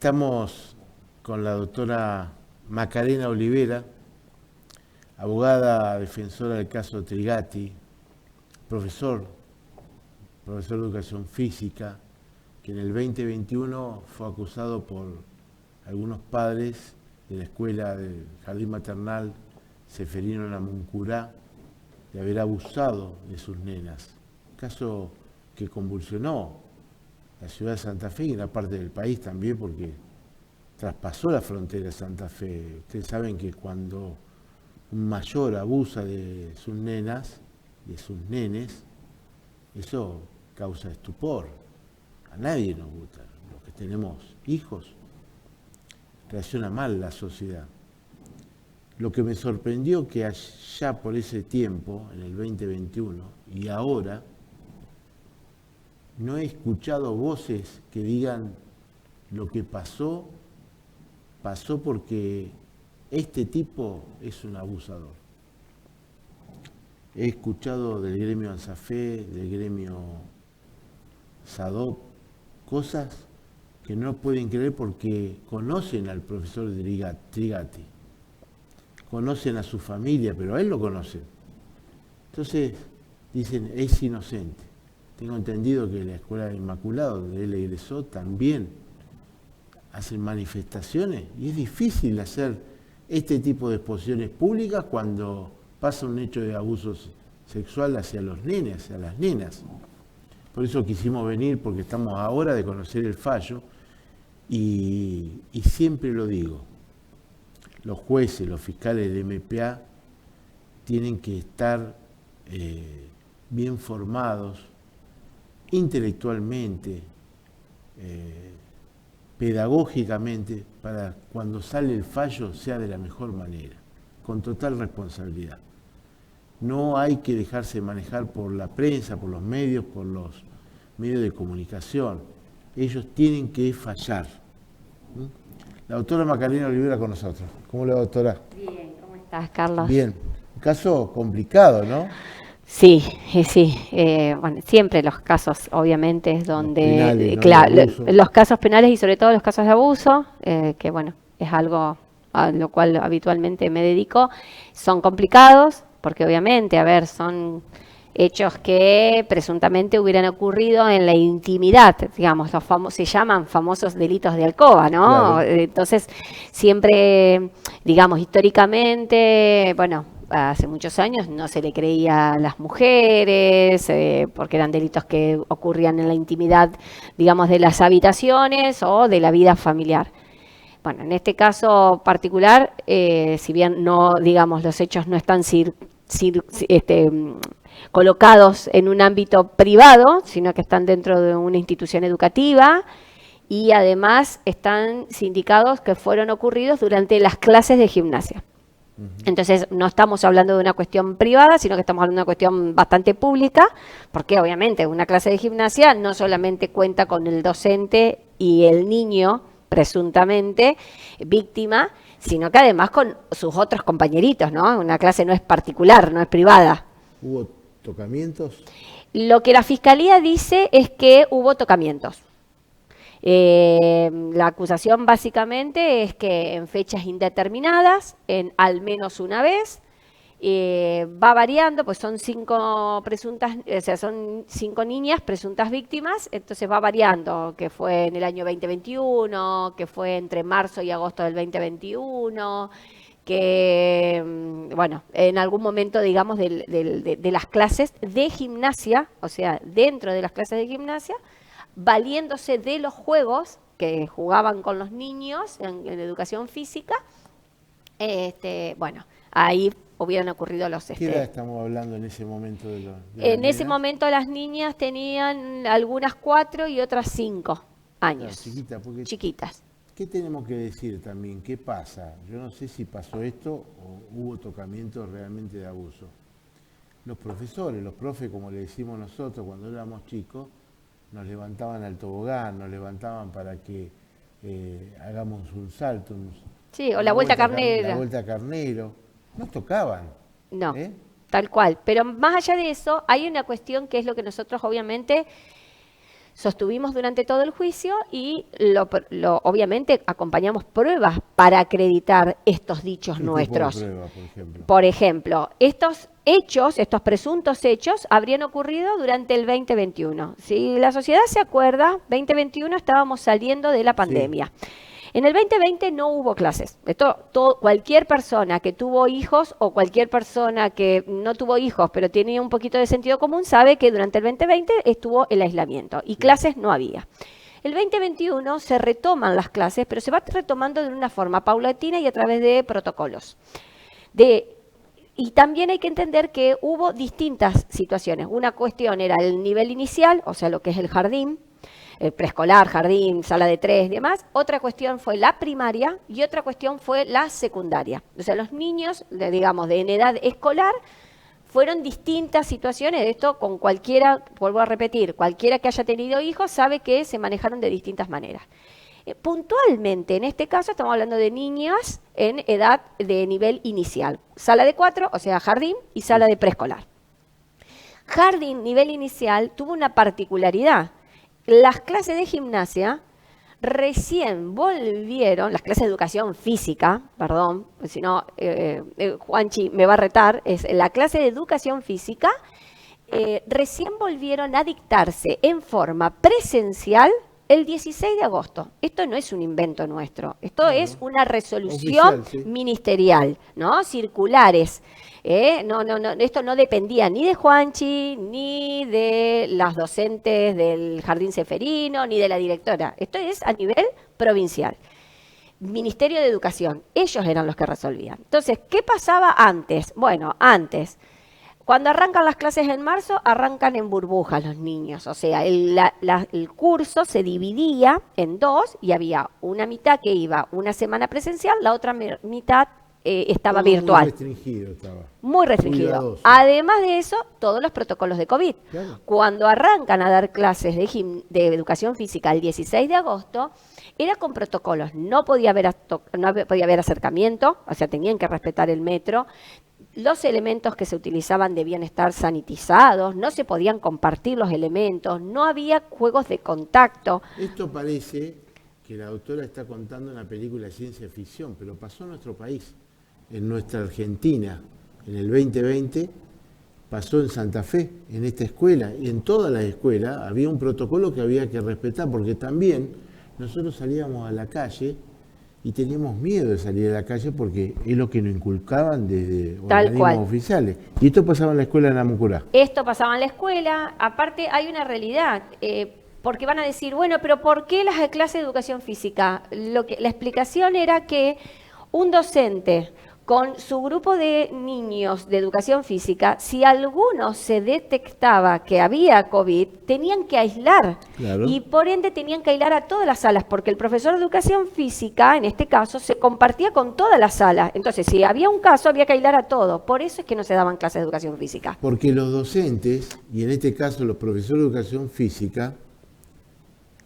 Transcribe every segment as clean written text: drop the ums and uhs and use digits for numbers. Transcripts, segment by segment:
Estamos con la doctora Macarena Olivera, abogada defensora del caso Trigatti, profesor de educación física, que en el 2021 fue acusado por algunos padres de la escuela del jardín maternal Seferino Namuncurá de haber abusado de sus nenas. Caso que convulsionó la ciudad de Santa Fe y una parte del país también, porque traspasó la frontera de Santa Fe. Ustedes saben que cuando un mayor abusa de sus nenas, de sus nenes, eso causa estupor. A nadie nos gusta. Los que tenemos hijos, reacciona mal la sociedad. Lo que me sorprendió que allá por ese tiempo, en el 2021, y ahora, no he escuchado voces que digan lo que pasó porque este tipo es un abusador. He escuchado del gremio ANSAFE, del gremio SADOP, cosas que no pueden creer porque conocen al profesor Trigatti, conocen a su familia, pero a él lo conocen. Entonces dicen, es inocente. Tengo entendido que la Escuela del Inmaculado, donde él egresó, también hacen manifestaciones y es difícil hacer este tipo de exposiciones públicas cuando pasa un hecho de abuso sexual hacia los nenes, hacia las nenas. Por eso quisimos venir, porque estamos ahora de conocer el fallo y siempre lo digo, los jueces, los fiscales del MPA tienen que estar bien formados intelectualmente, pedagógicamente, para cuando sale el fallo sea de la mejor manera, con total responsabilidad. No hay que dejarse manejar por la prensa, por los medios de comunicación. Ellos tienen que fallar. La doctora Macarena Olivera con nosotros. ¿Cómo le va, doctora? Bien, ¿cómo estás, Carlos? Bien. Un caso complicado, ¿no? Sí, sí. Bueno, siempre los casos, obviamente, es donde, penales, ¿no? claro, De los casos penales y sobre todo los casos de abuso, que bueno, es algo a lo cual habitualmente me dedico, son complicados, porque obviamente, a ver, son hechos que presuntamente hubieran ocurrido en la intimidad, digamos, se llaman famosos delitos de alcoba, ¿no? Claro. Entonces, siempre, digamos, históricamente, bueno, hace muchos años no se le creía a las mujeres, porque eran delitos que ocurrían en la intimidad, digamos, de las habitaciones o de la vida familiar. Bueno, en este caso particular, si bien no, digamos, los hechos no están colocados en un ámbito privado, sino que están dentro de una institución educativa y además están sindicados que fueron ocurridos durante las clases de gimnasia. Entonces, no estamos hablando de una cuestión privada, sino que estamos hablando de una cuestión bastante pública, porque obviamente una clase de gimnasia no solamente cuenta con el docente y el niño, presuntamente víctima, sino que además con sus otros compañeritos, ¿no? Una clase no es particular, no es privada. ¿Hubo tocamientos? Lo que la Fiscalía dice es que hubo tocamientos. La acusación básicamente es que en fechas indeterminadas, en al menos una vez, va variando, pues son 5 presuntas, o sea, son 5 niñas presuntas víctimas, entonces va variando, que fue en el año 2021, que fue entre marzo y agosto del 2021, que, bueno, en algún momento, digamos, de las clases de gimnasia, o sea, dentro de las clases de gimnasia, valiéndose de los juegos que jugaban con los niños en educación física, bueno, ahí hubieran ocurrido los... ¿Qué edad estamos hablando en ese momento de en ese momento las niñas tenían algunas 4 y otras 5 años. Claro, chiquitas. ¿Qué tenemos que decir también? ¿Qué pasa? Yo no sé si pasó esto o hubo tocamientos realmente de abuso. Los profesores, los profes, como le decimos nosotros cuando éramos chicos, nos levantaban al tobogán, nos levantaban para que hagamos un salto. Sí, o la vuelta carnera. La vuelta carnero. Nos tocaban. No, tal cual. Pero más allá de eso, hay una cuestión que es lo que nosotros obviamente Sostuvimos durante todo el juicio y obviamente acompañamos pruebas para acreditar estos dichos ¿Qué tipo de nuestros. prueba, por ejemplo? Por ejemplo, estos hechos, estos presuntos hechos, habrían ocurrido durante el 2021. Si la sociedad se acuerda, 2021 estábamos saliendo de la pandemia. Sí. En el 2020 no hubo clases. Cualquier persona que tuvo hijos o cualquier persona que no tuvo hijos, pero tenía un poquito de sentido común, sabe que durante el 2020 estuvo el aislamiento y clases no había. El 2021 se retoman las clases, pero se va retomando de una forma paulatina y a través de protocolos. Y también hay que entender que hubo distintas situaciones. Una cuestión era el nivel inicial, o sea, lo que es el jardín, el preescolar, jardín, sala de 3 y demás. Otra cuestión fue la primaria y otra cuestión fue la secundaria. O sea, los niños, digamos, en edad escolar, fueron distintas situaciones. Esto con cualquiera, vuelvo a repetir, cualquiera que haya tenido hijos sabe que se manejaron de distintas maneras. Puntualmente, en este caso, estamos hablando de niñas en edad de nivel inicial. Sala de 4, o sea, jardín, y sala de preescolar. Jardín, nivel inicial, tuvo una particularidad. Las clases de gimnasia recién volvieron, las clases de educación física, perdón, si no, Juanchi me va a retar, es la clase de educación física, recién volvieron a dictarse en forma presencial el 16 de agosto. Esto no es un invento nuestro, esto es una resolución oficial, sí, ministerial, ¿no? Circulares. No, esto no dependía ni de Juanchi, ni de las docentes del Jardín Ceferino, ni de la directora. Esto es a nivel provincial. Ministerio de Educación, ellos eran los que resolvían. Entonces, ¿qué pasaba antes? Bueno, antes, cuando arrancan las clases en marzo, arrancan en burbujas los niños. O sea, el curso se dividía en dos y había una mitad que iba una semana presencial, la otra mitad estaba virtual. Muy restringido estaba. Muy restringido. Cuidadoso. Además de eso, todos los protocolos de COVID. Claro. Cuando arrancan a dar clases de educación física el 16 de agosto, era con protocolos. No podía haber acercamiento, o sea, tenían que respetar el metro. Los elementos que se utilizaban debían estar sanitizados, no se podían compartir los elementos, no había juegos de contacto. Esto parece que la doctora está contando una película de ciencia ficción, pero pasó en nuestro país. En nuestra Argentina, en el 2020, pasó en Santa Fe, en esta escuela, y en todas las escuelas había un protocolo que había que respetar, porque también nosotros salíamos a la calle y teníamos miedo de salir a la calle porque es lo que nos inculcaban desde organismos oficiales. Y esto pasaba en la escuela de Namuncurá. Esto pasaba en la escuela, aparte hay una realidad, porque van a decir, bueno, pero ¿por qué las clases de educación física? La explicación era que un docente con su grupo de niños de educación física, si alguno se detectaba que había COVID, tenían que aislar. Claro. Y por ende tenían que aislar a todas las salas, porque el profesor de educación física, en este caso, se compartía con todas las salas. Entonces, si había un caso, había que aislar a todo. Por eso es que no se daban clases de educación física. Porque los docentes, y en este caso los profesores de educación física,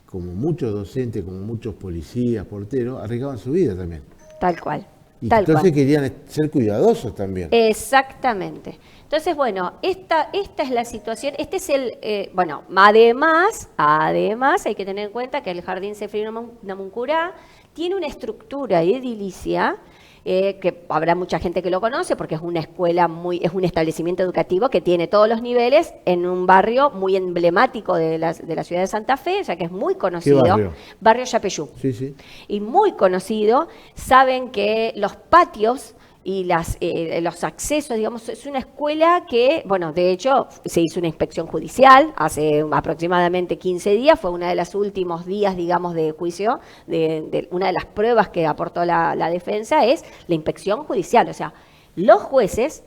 como muchos docentes, como muchos policías, porteros, arriesgaban su vida también. Tal cual. Y entonces querían ser cuidadosos también. Exactamente. Entonces, bueno, esta es la situación, este es el, bueno, además hay que tener en cuenta que el Jardín Ceferino Namuncurá tiene una estructura edilicia, que habrá mucha gente que lo conoce porque es una escuela es un establecimiento educativo que tiene todos los niveles en un barrio muy emblemático de la ciudad de Santa Fe, o sea que es muy conocido. ¿Qué barrio? Barrio Yapeyú. Sí, sí. Y muy conocido. Saben que los patios y los accesos, digamos, es una escuela que, bueno, de hecho, se hizo una inspección judicial hace aproximadamente 15 días, fue uno de los últimos días, digamos, de juicio, de una de las pruebas que aportó la defensa es la inspección judicial, o sea, los jueces,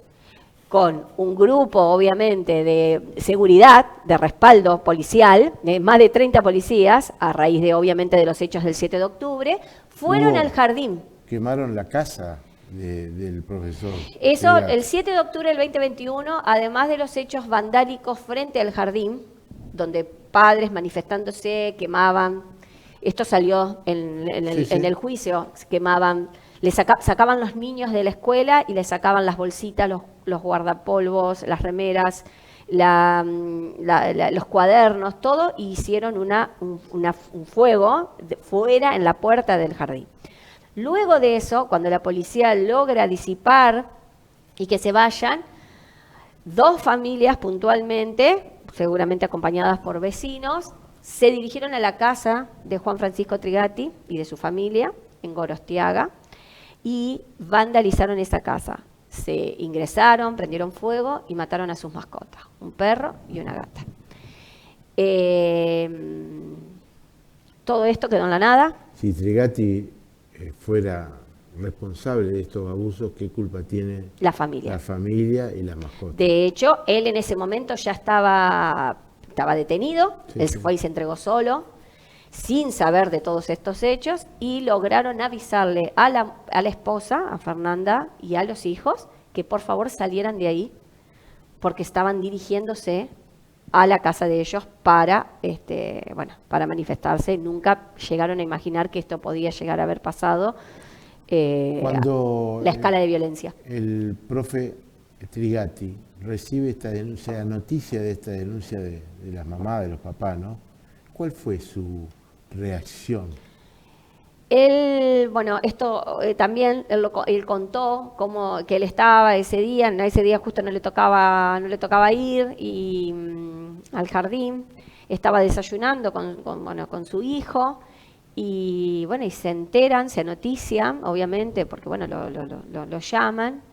con un grupo, obviamente, de seguridad, de respaldo policial, más de 30 policías, a raíz de, obviamente, de los hechos del 7 de octubre, fueron al jardín. Quemaron la casa del profesor. Eso, el 7 de octubre del 2021, además de los hechos vandálicos frente al jardín, donde padres manifestándose quemaban, esto salió en el juicio, quemaban, sacaban los niños de la escuela y les sacaban las bolsitas, los guardapolvos, las remeras, los cuadernos, todo, y hicieron un fuego fuera en la puerta del jardín. Luego de eso, cuando la policía logra disipar y que se vayan, 2 familias puntualmente, seguramente acompañadas por vecinos, se dirigieron a la casa de Juan Francisco Trigatti y de su familia en Gorostiaga y vandalizaron esa casa. Se ingresaron, prendieron fuego y mataron a sus mascotas, un perro y una gata. Todo esto quedó en la nada. Si Trigatti fuera responsable de estos abusos, ¿qué culpa tiene la familia y las mascotas? De hecho, él en ese momento ya estaba detenido, Sí, él sí. fue y se entregó solo, sin saber de todos estos hechos, y lograron avisarle a la esposa, a Fernanda, y a los hijos, que por favor salieran de ahí, porque estaban dirigiéndose a la casa de ellos para manifestarse. Nunca llegaron a imaginar que esto podía llegar a haber pasado. Cuando la escala de violencia. El profe Trigatti recibe esta denuncia, la noticia de esta denuncia de las mamás, de los papás, ¿no? ¿Cuál fue su reacción? Él, esto también él contó que él estaba ese día justo no le tocaba ir al jardín, estaba desayunando con su hijo. Y se enteran, se notician, obviamente, porque lo llaman,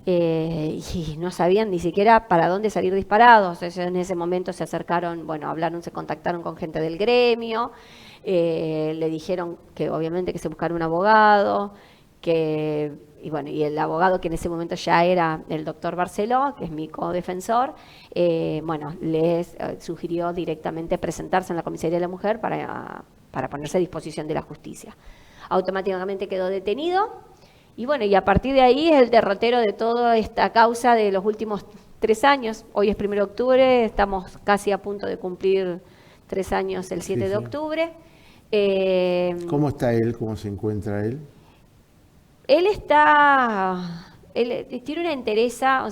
y no sabían ni siquiera para dónde salir disparados. Ellos en ese momento se acercaron, se contactaron con gente del gremio, le dijeron que obviamente que se buscara un abogado, y el abogado, que en ese momento ya era el doctor Barceló, que es mi codefensor, les sugirió directamente presentarse en la comisaría de la mujer para ponerse a disposición de la justicia. Automáticamente quedó detenido y a partir de ahí es el derrotero de toda esta causa de los últimos 3 años. Hoy es 1 de octubre, estamos casi a punto de cumplir 3 años el 7 de octubre. ¿Cómo está él? ¿Cómo se encuentra él? Él tiene una entereza,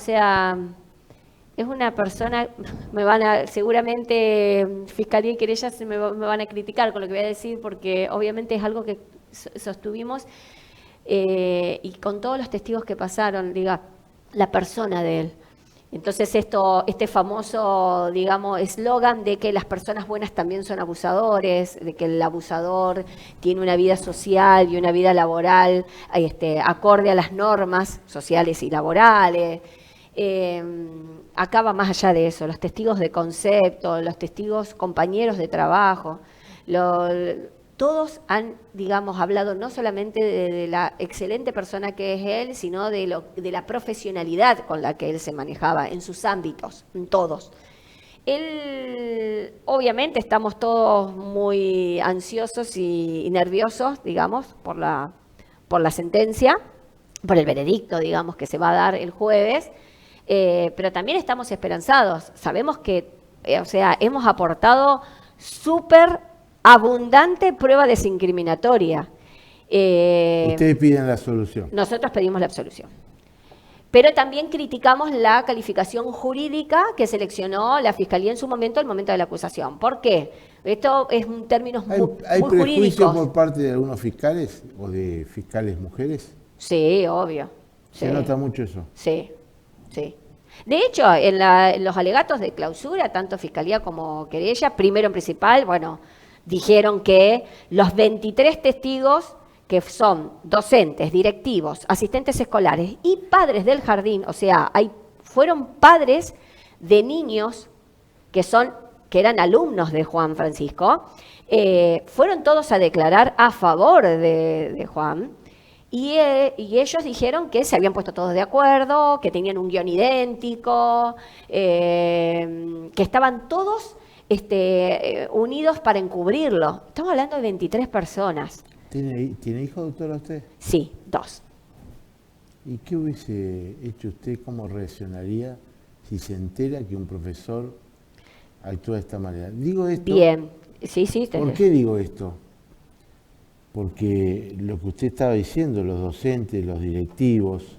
es una persona, seguramente Fiscalía y querellas me van a criticar con lo que voy a decir, porque obviamente es algo que sostuvimos, y con todos los testigos que pasaron, la persona de él. Entonces este famoso, eslogan de que las personas buenas también son abusadores, de que el abusador tiene una vida social y una vida laboral acorde a las normas sociales y laborales. Acaba más allá de eso, los testigos de concepto, los testigos compañeros de trabajo, todos han, hablado no solamente de la excelente persona que es él, sino de la profesionalidad con la que él se manejaba en sus ámbitos, en todos. Él, obviamente, estamos todos muy ansiosos y nerviosos, por la sentencia, por el veredicto, que se va a dar el jueves, pero también estamos esperanzados. Sabemos que, hemos aportado súper abundante prueba desincriminatoria. Ustedes piden la absolución. Nosotros pedimos la absolución. Pero también criticamos la calificación jurídica que seleccionó la Fiscalía en su momento, al momento de la acusación. ¿Por qué? Esto es en términos muy jurídicos. ¿Hay prejuicios por parte de algunos fiscales o de fiscales mujeres? Sí, obvio. ¿Se nota mucho eso? Sí, sí. De hecho, en los alegatos de clausura, tanto Fiscalía como querella, primero en principal, dijeron que los 23 testigos, que son docentes, directivos, asistentes escolares y padres del jardín, fueron padres de niños que eran alumnos de Juan Francisco, fueron todos a declarar a favor de Juan, y ellos dijeron que se habían puesto todos de acuerdo, que tenían un guión idéntico, que estaban todos unidos para encubrirlo. Estamos hablando de 23 personas. ¿Tiene hijos, doctora, usted? Sí, 2. ¿Y qué hubiese hecho usted, cómo reaccionaría si se entera que un profesor actúa de esta manera? Digo esto. Bien, sí. ¿Por qué digo esto? Porque lo que usted estaba diciendo, los docentes, los directivos,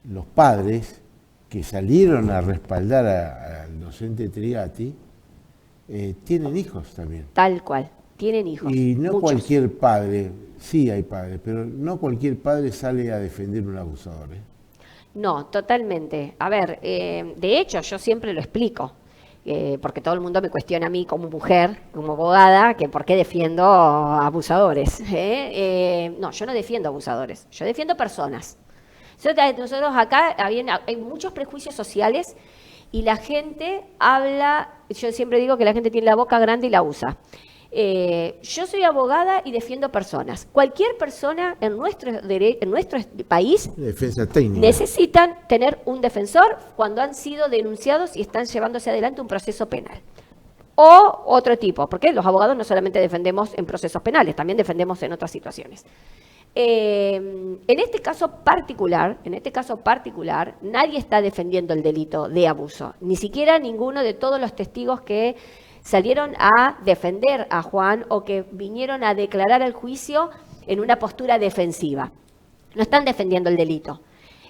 los padres, que salieron a respaldar al docente Trigatti, tienen hijos también. Tal cual, tienen hijos. Y no muchos. cualquier padre, sí hay padres, pero no cualquier padre sale a defender un abusador. No, totalmente. A ver, de hecho yo siempre lo explico, porque todo el mundo me cuestiona a mí como mujer, como abogada, que por qué defiendo abusadores. No, yo no defiendo abusadores, yo defiendo personas. Nosotros acá hay muchos prejuicios sociales y la gente habla, yo siempre digo que la gente tiene la boca grande y la usa. Yo soy abogada y defiendo personas. Cualquier persona en nuestro país Defensa técnica. necesitan tener un defensor cuando han sido denunciados y están llevándose adelante un proceso penal. O otro tipo, porque los abogados no solamente defendemos en procesos penales, también defendemos en otras situaciones. En este caso particular, nadie está defendiendo el delito de abuso, ni siquiera ninguno de todos los testigos que salieron a defender a Juan o que vinieron a declarar el juicio en una postura defensiva. No están defendiendo el delito,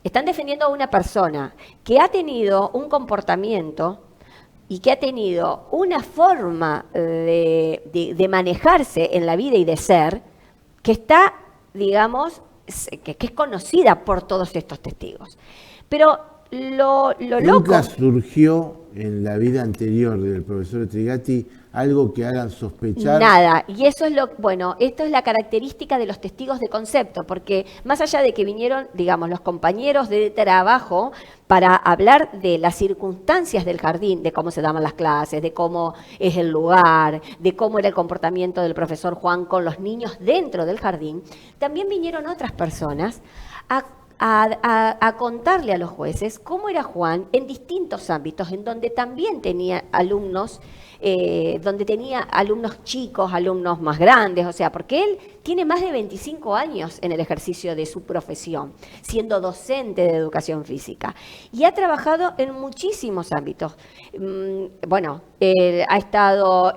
están defendiendo a una persona que ha tenido un comportamiento y que ha tenido una forma de manejarse en la vida y de ser que está, digamos, que es conocida por todos estos testigos. Pero lo loco... ¿Nunca surgió en la vida anterior del profesor Trigatti algo que hagan sospechar? Nada, y eso es esto es la característica de los testigos de concepto, porque más allá de que vinieron, digamos, los compañeros de trabajo para hablar de las circunstancias del jardín, de cómo se daban las clases, de cómo es el lugar, de cómo era el comportamiento del profesor Juan con los niños dentro del jardín, también vinieron otras personas a contarle a los jueces cómo era Juan en distintos ámbitos, en donde también tenía alumnos, chicos, alumnos más grandes, o sea, porque él tiene más de 25 años en el ejercicio de su profesión, siendo docente de educación física, y ha trabajado en muchísimos ámbitos. Él ha estado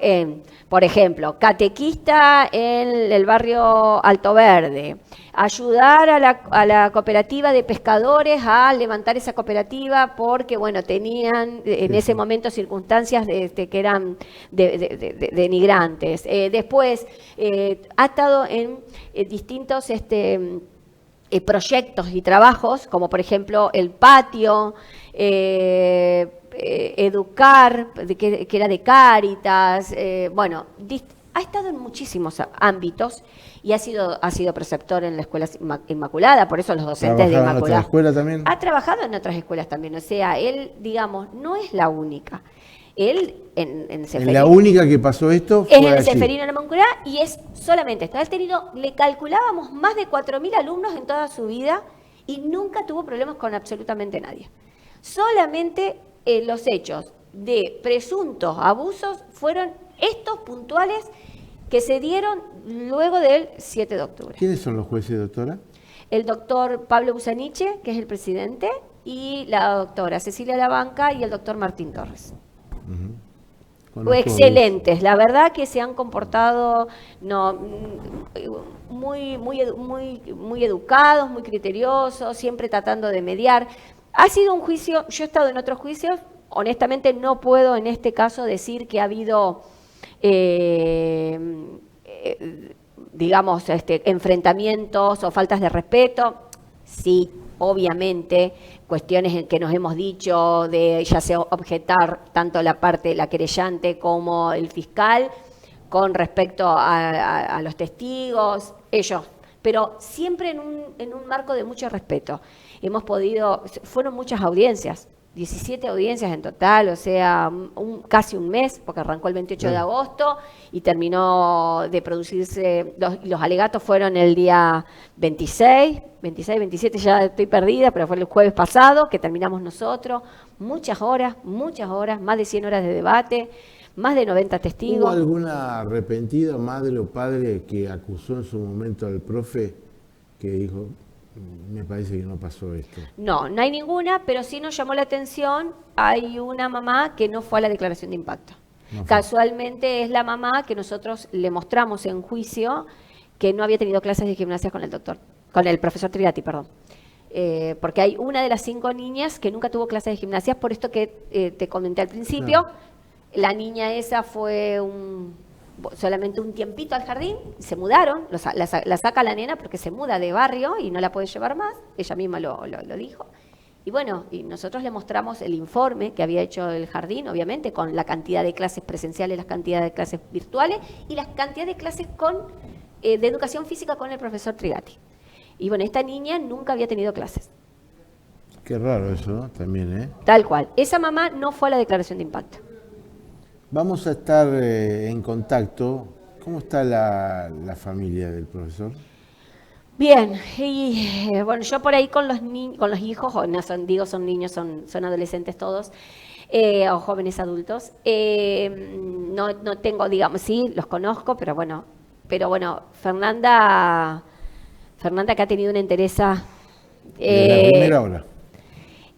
por ejemplo, catequista en el barrio Alto Verde, ayudar a la cooperativa de pescadores a levantar esa cooperativa porque, tenían en ese momento circunstancias que eran denigrantes. Después, ha estado en distintos proyectos y trabajos, como por ejemplo el patio, Educar, que era de Cáritas, ha estado en muchísimos ámbitos y ha sido preceptor en la Escuela Inmaculada, por eso los docentes de Inmaculada. ¿En otra escuela también? Ha trabajado en otras escuelas también, o sea, él, digamos, no es la única. Él en Ceferino, la única que pasó esto fue es en el allí. Ceferino en la Inmaculada y es solamente esto. Le calculábamos más de 4.000 alumnos en toda su vida y nunca tuvo problemas con absolutamente nadie. Solamente los hechos de presuntos abusos fueron estos puntuales que se dieron luego del 7 de octubre. ¿Quiénes son los jueces, doctora? El doctor Pablo Busaniche, que es el presidente, y la doctora Cecilia Labanca y el doctor Martín Torres. Excelentes, la verdad que se han comportado muy educados, muy criteriosos, siempre tratando de mediar. Ha sido un juicio, yo he estado en otros juicios, honestamente no puedo en este caso decir que ha habido, enfrentamientos o faltas de respeto. Sí, obviamente, cuestiones en que nos hemos dicho de ya sea objetar tanto la parte de la querellante como el fiscal con respecto a los testigos, ellos, pero siempre en un marco de mucho respeto. Fueron muchas audiencias, 17 audiencias en total, o sea, casi un mes, porque arrancó el 28 de agosto y terminó de producirse, los alegatos fueron el día 26, 27, ya estoy perdida, pero fue el jueves pasado que terminamos nosotros, muchas horas, más de 100 horas de debate, más de 90 testigos. ¿Hubo alguna arrepentida madre o padre que acusó en su momento al profe que dijo, me parece que no pasó esto? No hay ninguna, pero sí nos llamó la atención, hay una mamá que no fue a la declaración de impacto. Casualmente es la mamá que nosotros le mostramos en juicio que no había tenido clases de gimnasia con el profesor Trigatti, perdón. porque hay una de las 5 niñas que nunca tuvo clases de gimnasia, por esto que te comenté al principio. Claro. La niña esa fue solamente un tiempito al jardín, se mudaron, la saca la nena porque se muda de barrio y no la puede llevar más, ella misma lo dijo. Y bueno, y nosotros le mostramos el informe que había hecho el jardín, obviamente, con la cantidad de clases presenciales, las cantidades de clases virtuales y las cantidades de clases de educación física con el profesor Trigati. Y bueno, esta niña nunca había tenido clases. Qué raro eso, ¿no? También, ¿eh? Tal cual. Esa mamá no fue a la declaración de impacto. Vamos a estar en contacto. ¿Cómo está la familia del profesor? Bien, y bueno, yo por ahí con los hijos, no son niños, son adolescentes todos, o jóvenes adultos, no tengo, digamos, sí, los conozco, pero bueno, Fernanda que ha tenido una entereza De la primera hora.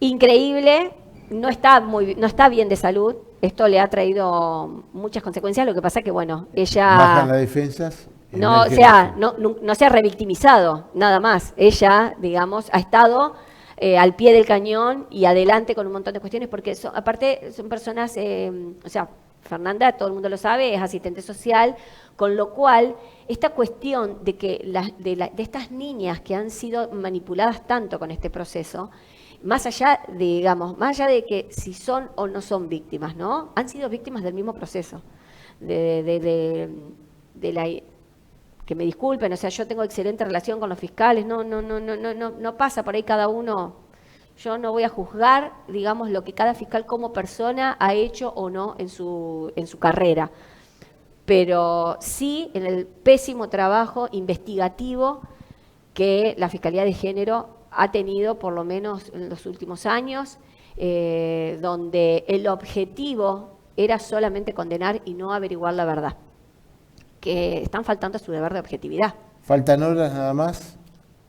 increíble, no está bien de salud, esto le ha traído muchas consecuencias, lo que pasa que bueno, ella... Bajan las defensas. No se ha revictimizado, nada más. Ella, digamos, ha estado al pie del cañón y adelante con un montón de cuestiones, porque aparte son personas, o sea, Fernanda, todo el mundo lo sabe, es asistente social, con lo cual esta cuestión de que de estas niñas que han sido manipuladas tanto con este proceso, más allá de que si son o no son víctimas, ¿no? Han sido víctimas del mismo proceso, que me disculpen, o sea, yo tengo excelente relación con los fiscales, no pasa por ahí cada uno. Yo no voy a juzgar, digamos, lo que cada fiscal como persona ha hecho o no en su carrera, pero sí en el pésimo trabajo investigativo que la Fiscalía de Género ha tenido, por lo menos en los últimos años, donde el objetivo era solamente condenar y no averiguar la verdad, que están faltando a su deber de objetividad. Faltan horas nada más,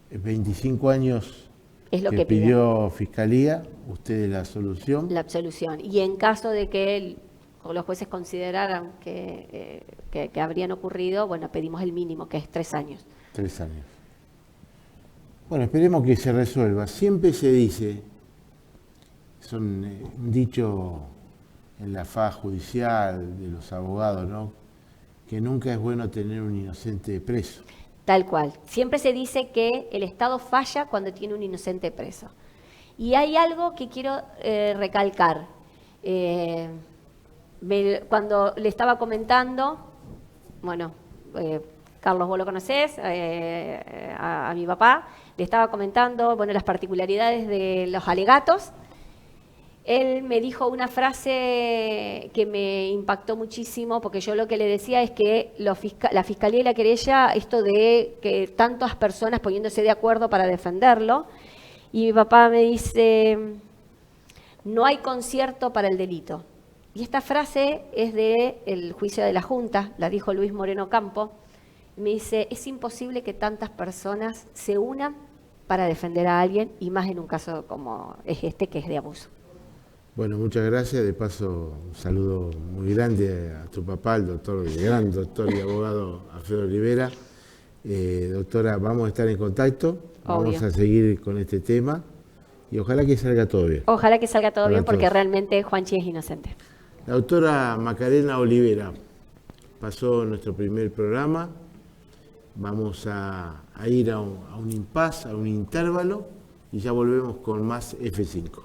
25 años Es lo que que pidió Fiscalía, ustedes la solución. la absolución. Y en caso de que los jueces consideraran que habrían ocurrido, bueno, pedimos el mínimo, que es 3 años. 3 años. Bueno, esperemos que se resuelva. Siempre se dice, son un dicho en la faja judicial de los abogados, ¿no?, que nunca es bueno tener un inocente preso. Tal cual. Siempre se dice que el Estado falla cuando tiene un inocente preso. Y hay algo que quiero recalcar. Cuando le estaba comentando, bueno, Carlos, vos lo conocés, a mi papá, le estaba comentando, bueno, las particularidades de los alegatos. Él me dijo una frase que me impactó muchísimo, porque yo lo que le decía es que la Fiscalía y la querella, esto de que tantas personas poniéndose de acuerdo para defenderlo, y mi papá me dice, no hay concierto para el delito. Y esta frase es del juicio de la Junta, la dijo Luis Moreno Campo. Me dice, es imposible que tantas personas se unan para defender a alguien, y más en un caso como es este, que es de abuso. Bueno, muchas gracias. De paso, un saludo muy grande a tu papá, el gran doctor y abogado Alfredo Rivera. Doctora, vamos a estar en contacto, Obvio. vamos a seguir con este tema y ojalá que salga todo bien. Ojalá que salga todo Para bien, porque todos. realmente Juanchi es inocente. La doctora Macarena Olivera pasó nuestro primer programa. Vamos a ir a un impasse, a un intervalo, y ya volvemos con más F5.